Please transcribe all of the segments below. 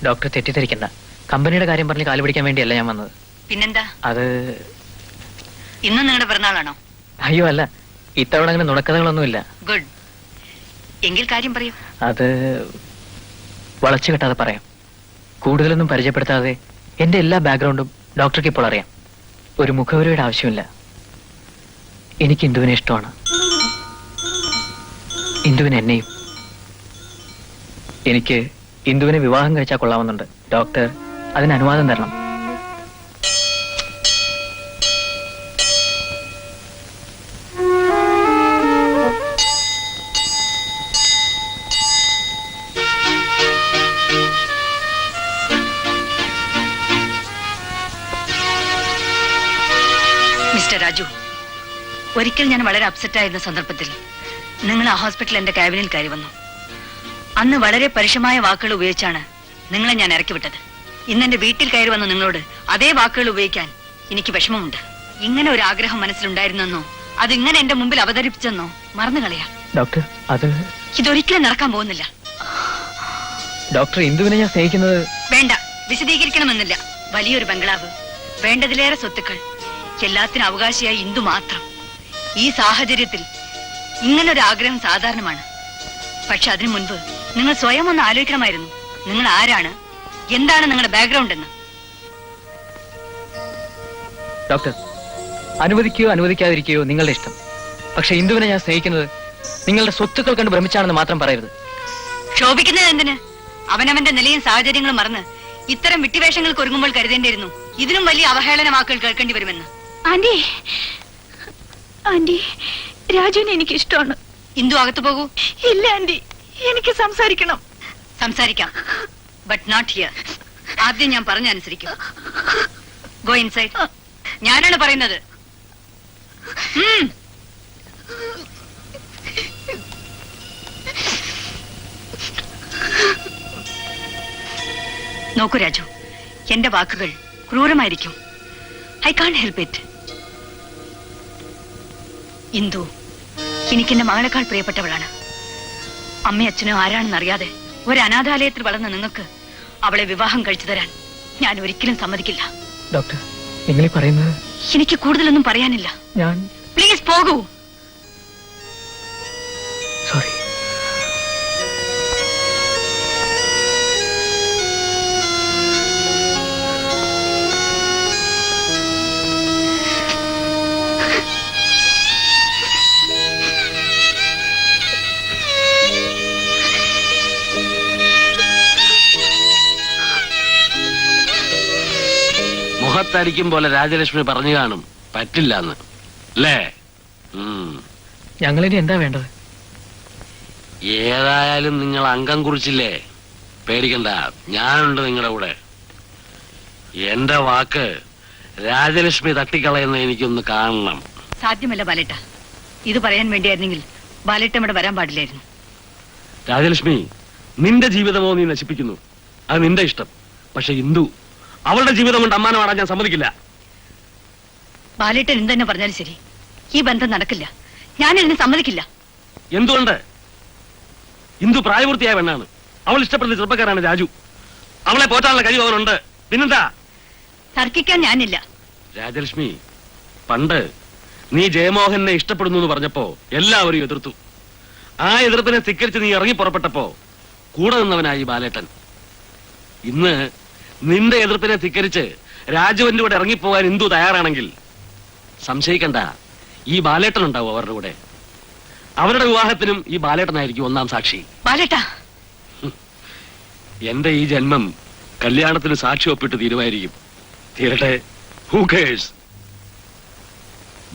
Doctor തെറ്റിദ്ധരിക്കണ്ട. കമ്പനിയുടെ കാര്യം പറഞ്ഞ് കാല് പിടിക്കാൻ വേണ്ടിയല്ല ഞാൻ വന്നത്. പിന്നെന്താ? അത് ഇന്ന് നിങ്ങളുടെ പിറന്നാളാണോ? അയ്യോ അല്ല, ഇത്തവണ അങ്ങനെ നുണക്കഥകളൊന്നുമില്ല. ഗുഡ്. എങ്കിൽ കാര്യം പറയൂ. അത് വളച്ചു കെട്ടാതെ പറയാം. കൂടുതലൊന്നും പരിചയപ്പെടുത്താതെ എന്റെ എല്ലാ ബാക്ക്ഗ്രൗണ്ടും ഡോക്ടർക്ക് ഇപ്പോൾ അറിയാം. ഒരു മുഖവരയുടെ ആവശ്യമില്ല. എനിക്ക് ഇന്ദുവിനെ ഇഷ്ടമാണ്, ഇന്ദുവിന് എന്നെയും. എനിക്ക് ഇന്ദുവിനെ വിവാഹം കഴിച്ചാൽ കൊള്ളാമെന്നുണ്ട്. ഡോക്ടർ അതിന് അനുവാദം തരണം. മിസ്റ്റർ രാജു, ഒരിക്കൽ ഞാൻ വളരെ അപ്സെറ്റ് ആയിരുന്ന സന്ദർഭത്തിൽ നിങ്ങൾ ആ ഹോസ്പിറ്റലിൽ എന്റെ ക്യാബിനിൽ കയറി വന്നു. അന്ന് വളരെ പരുഷമായ വാക്കുകൾ ഉപയോഗിച്ചാണ് നിങ്ങളെ ഞാൻ ഇറക്കി വിട്ടത്. ഇന്ന് എന്റെ വീട്ടിൽ കയറി വന്ന നിങ്ങളോട് അതേ വാക്കുകൾ ഉപയോഗിക്കാൻ എനിക്ക് വിഷമമുണ്ട്. ഇങ്ങനെ ഒരു ആഗ്രഹം മനസ്സിലുണ്ടായിരുന്നെന്നോ അതിങ്ങനെ എന്റെ മുമ്പിൽ അവതരിപ്പിച്ചെന്നോ മറന്നു കളയാം. ഡോക്ടർ, അത് ഇതൊരിക്കലും നടക്കാൻ പോകുന്നില്ല. ഡോക്ടർ, ഇന്ദുവിനെ ഞാൻ സ്നേഹിക്കുന്നത്... വേണ്ട, വിശദീകരിക്കണമെന്നില്ല. വലിയൊരു ബംഗ്ലാവ്, വേണ്ടതിലേറെ സ്വത്തുക്കൾ, എല്ലാത്തിനും അവകാശിയായി ഇന്ദു മാത്രം. ഈ സാഹചര്യത്തിൽ ഇങ്ങനൊരു ആഗ്രഹം സാധാരണമാണ്. പക്ഷെ അതിനു മുൻപ് നിങ്ങൾ സ്വയം ഒന്ന് ആലോചിക്കണമായിരുന്നു. നിങ്ങൾ ആരാണ്, എന്താണ് നിങ്ങളുടെ ബാക്ക്ഗ്രൗണ്ട് എന്ന്. ഡോക്ടർ, അനുവദിക്കുകയോ അനുവദിക്കാതിരിക്കുകയോ നിങ്ങളുടെ ഇഷ്ടം. പക്ഷെ ഇന്ദുവിനെ ഞാൻ സ്നേഹിക്കുന്നത് നിങ്ങളുടെ സ്വത്തുക്കൾ കണ്ട് ഭ്രമിച്ചാണെന്ന് മാത്രം പറയരുത്. ക്ഷോഭിക്കുന്നത് എന്തിന്? അവനവന്റെ നിലയും സാഹചര്യങ്ങളും മറന്ന് ഇത്തരം വിട്ടിവേഷങ്ങൾക്ക് ഒരുങ്ങുമ്പോൾ കരുതേണ്ടിയിരുന്നു ഇതിനും വലിയ അവഹേളന വാക്കുകൾ കേൾക്കേണ്ടി വരുമെന്ന്. ആന്റി, ആന്റി, രാജുവിനെ എനിക്ക് ഇഷ്ടമാണ്. ഇന്ദു, അകത്തു പോകൂ. ഇല്ല ആന്റി, എനിക്ക് സംസാരിക്കണം. സംസാരിക്കാം, ബട്ട് നോട്ട് ഹിയർ. ആദ്യം ഞാൻ പറഞ്ഞനുസരിക്കും. Go inside. ഞാനാണ് പറയുന്നത്. നോക്കൂ രാജു, എന്റെ വാക്കുകൾ ക്രൂരമായിരിക്കും. I can't help it. Indu എനിക്കെന്റെ മകളെക്കാൾ പ്രിയപ്പെട്ടവളാണ്. അമ്മയും അച്ഛനും ആരാണെന്നറിയാതെ ഒരു അനാഥാലയത്തിൽ വളർന്ന നിങ്ങൾക്ക് അവളെ വിവാഹം കഴിച്ചു തരാൻ ഞാൻ ഒരിക്കലും സമ്മതിക്കില്ല. ഡോക്ടർ, നിങ്ങൾ പറയുന്നത്... എനിക്ക് കൂടുതലൊന്നും പറയാനില്ല. ഞാൻ... പ്ലീസ് പോകൂ. സോറി. മുഖത്തടിക്കും പോലെ രാജലക്ഷ്മി പറഞ്ഞു കാണും പറ്റില്ല എന്ന് അല്ലേ? ഞങ്ങളിനി എന്താ വേണ്ടത്? ഏതായാലും നിങ്ങൾ അംഗം കുറിച്ചില്ലേ, പേടിക്കണ്ട, ഞാനുണ്ട് നിങ്ങളുടെ കൂടെ. എന്റെ വാക്ക് രാജലക്ഷ്മി തട്ടിക്കളയുന്ന എനിക്കൊന്ന് കാണണം. സാധ്യമല്ല ബാലേട്ട. ഇത് പറയാൻ വേണ്ടിയായിരുന്നെങ്കിൽ ബാലേട്ട ഇവിടെ വരാൻ പാടില്ലായിരുന്നു. രാജലക്ഷ്മി, നിന്റെ ജീവിതമോ നീ നശിപ്പിക്കുന്നു, അത് നിന്റെ ഇഷ്ടം. പക്ഷെ ഇന്ദു, അവളുടെ ജീവിതം കൊണ്ട് അമ്മാനമാടാൻ ഞാൻ സമ്മതിക്കില്ല. ബാലേട്ടൻ എന്തെന്നെ പറഞ്ഞാലും ശരി, ഈ ബന്ധം നടക്കില്ല. ഞാൻ ഇതിന് സമ്മതിക്കില്ല. എന്തുകൊണ്ട്? ഇന്ദു പ്രായപൂർത്തിയായ പെണ്ണാണ്. അവൾ ഇഷ്ടപ്പെടുന്ന ചെറുപ്പക്കാരാണ് രാജു. അവളെ പോറ്റാനുള്ള കഴിവ് അവനുണ്ട്. പിന്നെന്താ? തർക്കിക്കാൻ ഞാനില്ല. രാജലക്ഷ്മി, പണ്ട് നീ ജയമോഹനെ ഇഷ്ടപ്പെടുന്നു എന്ന് പറഞ്ഞപ്പോ എല്ലാവരും എതിർത്തു. ആ എതിർപ്പിനെ ധിക്കരിച്ച് നീ ഇറങ്ങി പുറപ്പെട്ടപ്പോ കൂടെ നിന്നവനായി ബാലേട്ടൻ. ഇന്ന് നിന്റെ എതിർപ്പിനെ ധിക്കരിച്ച് രാജുവിന്റെ കൂടെ ഇറങ്ങിപ്പോകാൻ ഇന്ദു തയ്യാറാണെങ്കിൽ സംശയിക്കണ്ട, ഈ ബാലേട്ടൻ ഉണ്ടാവും അവരുടെ കൂടെ. അവരുടെ വിവാഹത്തിനും ഈ ബാലേട്ടനായിരിക്കും ഒന്നാം സാക്ഷി. ബാലേട്ടാ, എന്റെ ഈ ജന്മം കല്യാണത്തിന് സാക്ഷി ഒപ്പിട്ട് തീരുമായിരിക്കും. തീരട്ടെ, ഹൂ കേഴ്സ്?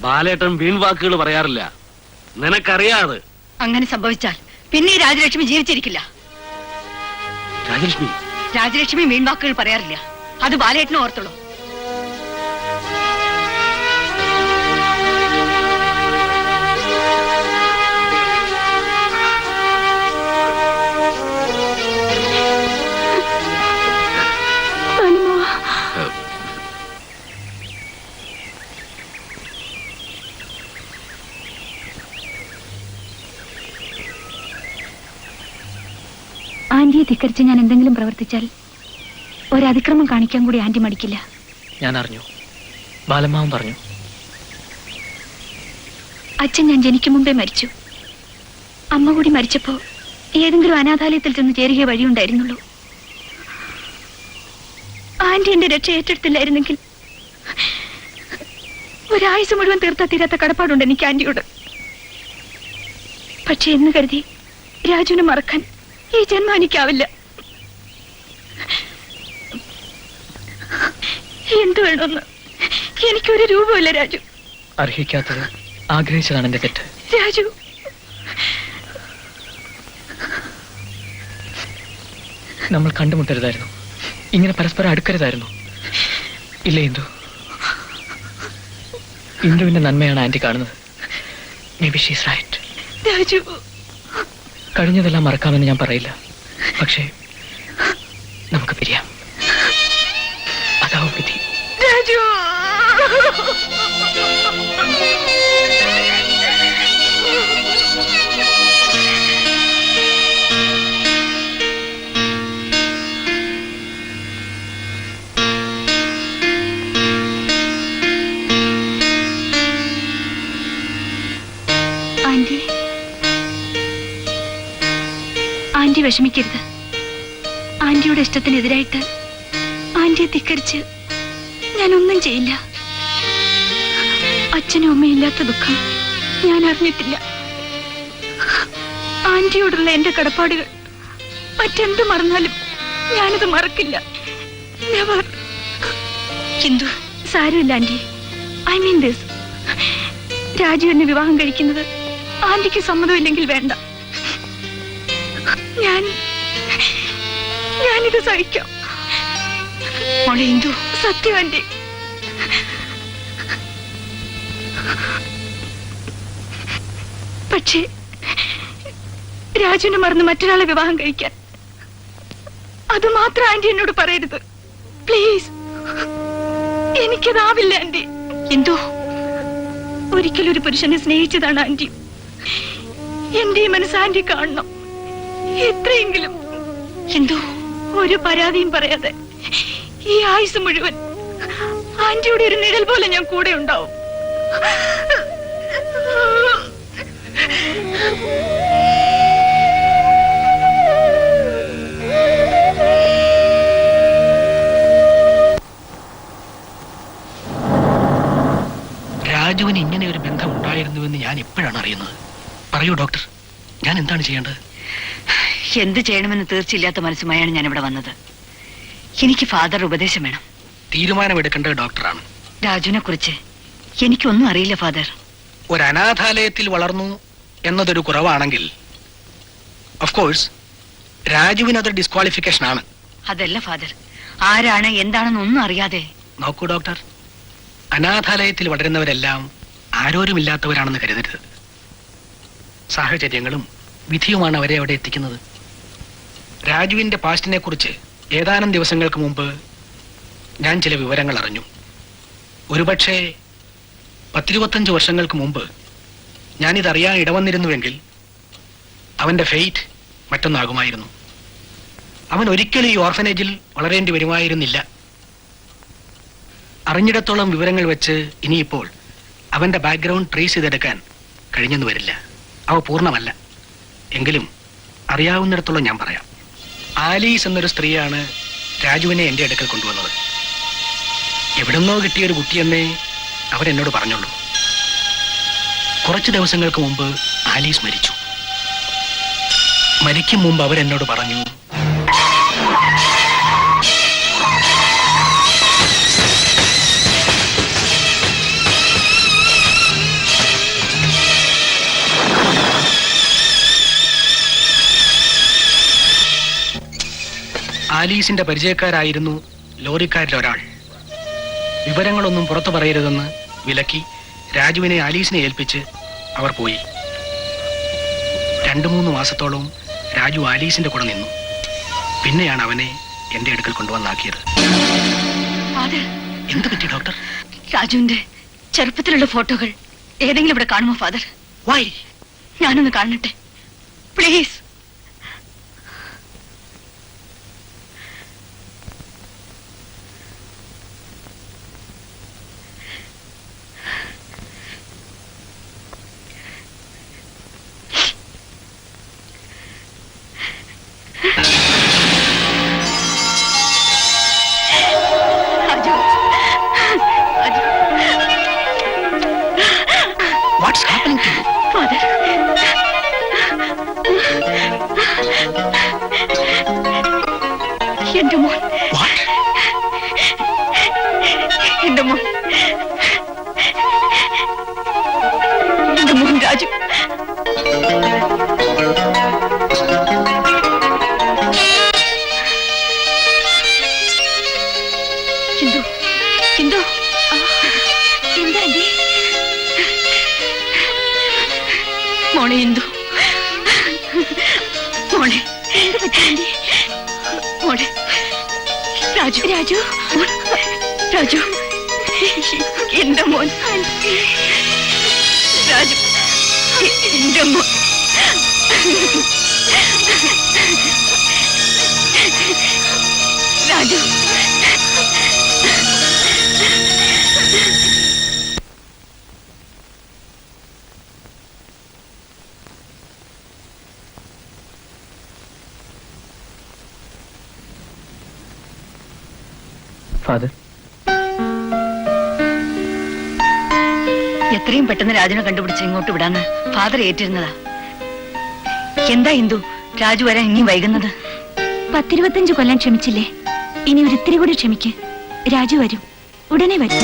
ബാലേട്ടൻ വീൺവാക്കുകൾ പറയാറില്ല, നിനക്കറിയാതെ. അങ്ങനെ സംഭവിച്ചാൽ പിന്നെ ഈ രാജലക്ഷ്മി ജീവിച്ചിരിക്കില്ല. രാജലക്ഷ്മി, രാജലക്ഷ്മി വീൺവാക്കുകൾ പറയാറില്ല. അത് ബാലേട്ടനും ഓർത്തുള്ളൂ. ആന്റിയെ ധിക്കരിച്ച് ഞാൻ എന്തെങ്കിലും പ്രവർത്തിച്ചാൽ ഒരു അതിക്രമം കാണിക്കാൻ കൂടി ആന്റി മടിക്കില്ല. ഞാൻ അറിഞ്ഞു, ബാലമ്മാവൻ പറഞ്ഞു. അച്ഛൻ ഞാൻ ജനിക്കും മുമ്പേ മരിച്ചു. അമ്മ കൂടി മരിച്ചപ്പോ ഏതെങ്കിലും അനാഥാലയത്തിൽ ചെന്ന് ചേരുക വഴിയുണ്ടായിരുന്നുള്ളൂ. ആന്റി എന്റെ രക്ഷ ഏറ്റെടുത്തില്ലായിരുന്നെങ്കിൽ ഒരാഴ്ച മുഴുവൻ തീർത്താ തീരാത്ത കടപ്പാടുണ്ട് എനിക്ക് ആന്റിയോട്. പക്ഷെ എന്ന് കരുതി രാജുവിനെ മറക്കാൻ ഈ ജന്മം എനിക്കാവില്ല. എന്തു വേണമെന്ന് എനിക്കൊരു രൂപമില്ല രാജു. അർഹിക്കാത്തത് ആഗ്രഹിച്ചതാണ് എന്റെ തെറ്റ്. രാജു, നമ്മൾ കണ്ടുമുട്ടരുതായിരുന്നു, ഇങ്ങനെ പരസ്പരം അടുക്കരുതായിരുന്നു. ഇല്ല ഇന്ദു, ഇന്ദുവിന്റെ നന്മയാണ് ആന്റി കാണുന്നത്. Maybe she's right. Raju, കഴിഞ്ഞതെല്ലാം മറക്കാമെന്ന് ഞാൻ പറയില്ല, പക്ഷേ നമുക്ക് പിരിയാം. അതാവും വിധി. രാജു, ആന്റി, ആന്റി വിഷമിക്കരുത്. ആന്റിയുടെ ഇഷ്ടത്തിനെതിരായിട്ട് ആന്റിയെ ധിക്കരിച്ച് ഞാനൊന്നും ചെയ്യില്ല. അച്ഛനും അമ്മയും ഇല്ലാത്ത ദുഃഖം ഞാൻ അറിഞ്ഞിട്ടില്ല. ആന്റിയോടുള്ള എന്റെ കടപ്പാടുകൾ മറ്റെന്ത് മറന്നാലും ഞാനത് മറക്കില്ല. നെവർ. ഹിന്ദു, സാരമില്ല aunty. I mean this. Raju എന്നെ വിവാഹം കഴിക്കുന്നത് ആന്റിക്ക് സമ്മതമില്ലെങ്കിൽ വേണ്ട. ഞാനിത് സഹിക്കാം. മോളെ ഹിന്ദു, സത്യം ആന്റി. പക്ഷേ രാജുവിനെ മറന്ന് മറ്റൊരാളെ വിവാഹം കഴിക്കാൻ അത് മാത്രം ആന്റി എന്നോട് പറയരുത് പ്ലീസ്. എനിക്കതാവില്ല ആന്റി. ഹിന്ദു, ഒരിക്കലും ഒരു പുരുഷനെ സ്നേഹിച്ചതാണ് ആന്റി. എന്റെ ഈ മനസ്സ് ആന്റി കാണണം. എത്രയെങ്കിലും. ഹിന്ദു, ഒരു പരാതിയും പറയാതെ ഈ ആയുസ് മുഴുവൻ ആന്റിയുടെ ഒരു നിഴൽ പോലെ ഞാൻ കൂടെ ഉണ്ടാവും. രാജുവിന് ഇങ്ങനെ ഒരു ബന്ധം ഉണ്ടായിരുന്നുവെന്ന് ഞാൻ ഇപ്പോഴാണ് അറിയുന്നത്. പറയൂ ഡോക്ടർ, ഞാൻ എന്താണ് ചെയ്യേണ്ടത്? എന്ത് ചെയ്യണമെന്ന് തീർച്ചയില്ലാത്ത മനസ്സുമായാണ് ഞാൻ ഇവിടെ വന്നത്. എനിക്ക് ഫാദർ ഉപദേശം വേണം. തീരുമാനമെടുക്കേണ്ടത് ഡോക്ടറാണ്. രാജുവിനെ കുറിച്ച് എനിക്കൊന്നും അറിയില്ല ഫാദർ. ഒരു അനാഥാലയത്തിൽ വളർന്നു എന്നതൊരു കുറവാണെങ്കിൽ ഓഫ് കോഴ്സ് രാജുവിന് അതൊരു ഡിസ്ക്വാളിഫിക്കേഷൻ ആണ്. അതല്ല ഫാദർ, ആരാണ് എന്താണെന്നൊന്നും അറിയാതെ. നോക്കൂ ഡോക്ടർ, അനാഥാലയത്തിൽ വളരുന്നവരെല്ലാം ആരോരുമില്ലാത്തവരാണെന്ന് കരുതരുത്. സാഹചര്യങ്ങളും വിധിയുമാണ് അവരെ അവിടെ എത്തിക്കുന്നത്. രാജുവിന്റെ പാസ്റ്റിനെ കുറിച്ച് ഏതാനും ദിവസങ്ങൾക്ക് മുമ്പ് ഞാൻ ചില വിവരങ്ങൾ അറിഞ്ഞു. ഒരുപക്ഷെ 10-25 വർഷങ്ങൾക്ക് മുമ്പ് ഞാനിതറിയാൻ ഇടവന്നിരുന്നുവെങ്കിൽ അവന്റെ ഫെയ്റ്റ് മറ്റൊന്നാകുമായിരുന്നു. അവൻ ഒരിക്കലും ഈ ഓർഫനേജിൽ വളരേണ്ടി വരുമായിരുന്നില്ല. അറിഞ്ഞിടത്തോളം വിവരങ്ങൾ വെച്ച് ഇനിയിപ്പോൾ അവന്റെ ബാക്ക്ഗ്രൗണ്ട് ട്രേസ് ചെയ്തെടുക്കാൻ കഴിഞ്ഞെന്ന് വരില്ല. അവ പൂർണ്ണമല്ല. എങ്കിലും അറിയാവുന്നിടത്തോളം ഞാൻ പറയാം. ആലീസ് എന്നൊരു സ്ത്രീയാണ് രാജുവിനെ എൻ്റെ അടുക്കൽ കൊണ്ടുവന്നത്. എവിടെന്നോ കിട്ടിയൊരു കുട്ടിയെന്നേ അവരെന്നോട് പറഞ്ഞുള്ളൂ. കുറച്ച് ദിവസങ്ങൾക്ക് മുമ്പ് ആലീസ് മരിച്ചു. മരിക്കും മുമ്പ് അവരെന്നോട് പറഞ്ഞു, ആലീസിന്റെ പരിചയക്കാരായിരുന്നു ലോറിക്കാരിൽ ഒരാൾ. വിവരങ്ങളൊന്നും പുറത്തു പറയരുതെന്ന് വിലക്കി രാജുവിനെ ആലീസിനെ ഏൽപ്പിച്ച് അവർ പോയി. 2-3 മാസത്തോളം രാജു ആലീസിന്റെ കൂടെ നിന്നു. പിന്നെയാണ് അവനെ എന്റെ അടുക്കൽ കൊണ്ടുവന്നാക്കിയത്. ഫാദർ, എന്ത് പറ്റി ഡോക്ടർ? രാജുവിന്റെ ചെറുപ്പത്തിലുള്ള ഫോട്ടോകൾ ഏതെങ്കിലും ഇവിടെ കാണുമോ ഫാദർ? വൈ? ഞാനൊന്ന് കാണട്ടെ പ്ലീസ്. എന്റെ മോൻ What? എന്റെ മോൻ എന്റെ മോൻ രാജു. ചിന്തു ചിന്തു എന്താ ആന്റി? മോളെ ഇന്ദു, മോളെ എന്ത് പറ്റി ആന്റി? മോളെ രാജു രാജു രാജു എന്റെ മോൻ രാജു എന്റെ മോൻ രാജു. ഫാദർ, എത്രയും പെട്ടെന്ന് രാജുനെ കണ്ടുപിടിച്ച് ഇങ്ങോട്ട് വിടാന്ന് ഫാദർ ഏറ്റിരുന്നതാ. എന്താ ഇന്ദു രാജു വരാൻ ഇനി വൈകുന്നത്? 10-25 കൊല്ലം ക്ഷമിച്ചില്ലേ, ഇനി ഒരിത്തിരി കൂടി ക്ഷമിക്ക്. രാജു വരും, ഉടനെ വരും.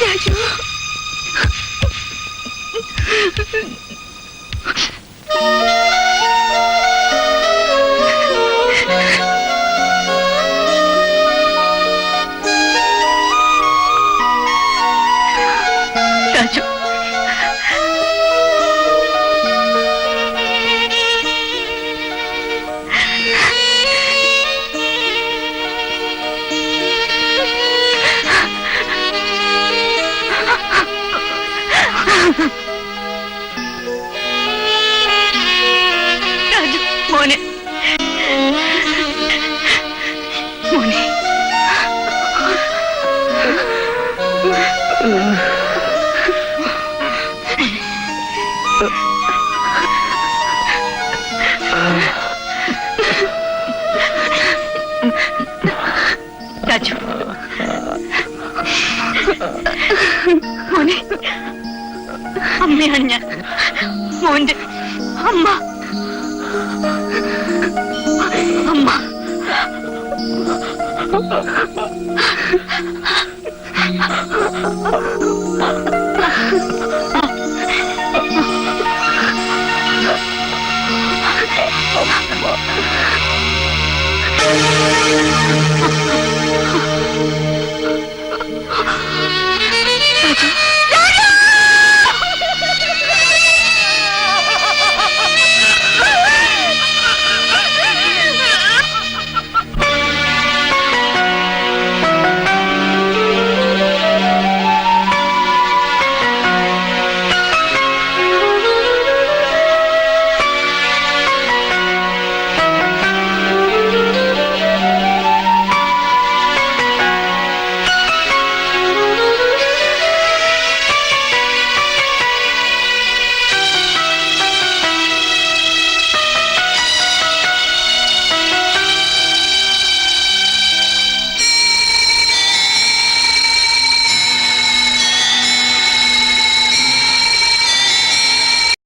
രാജു രാജു രാജു മോനെ മോനെ രാജു മോനെ അമ്മയാണ് ഞാൻ, മോന്റെ അമ്മ. അമ്മ അമ്മ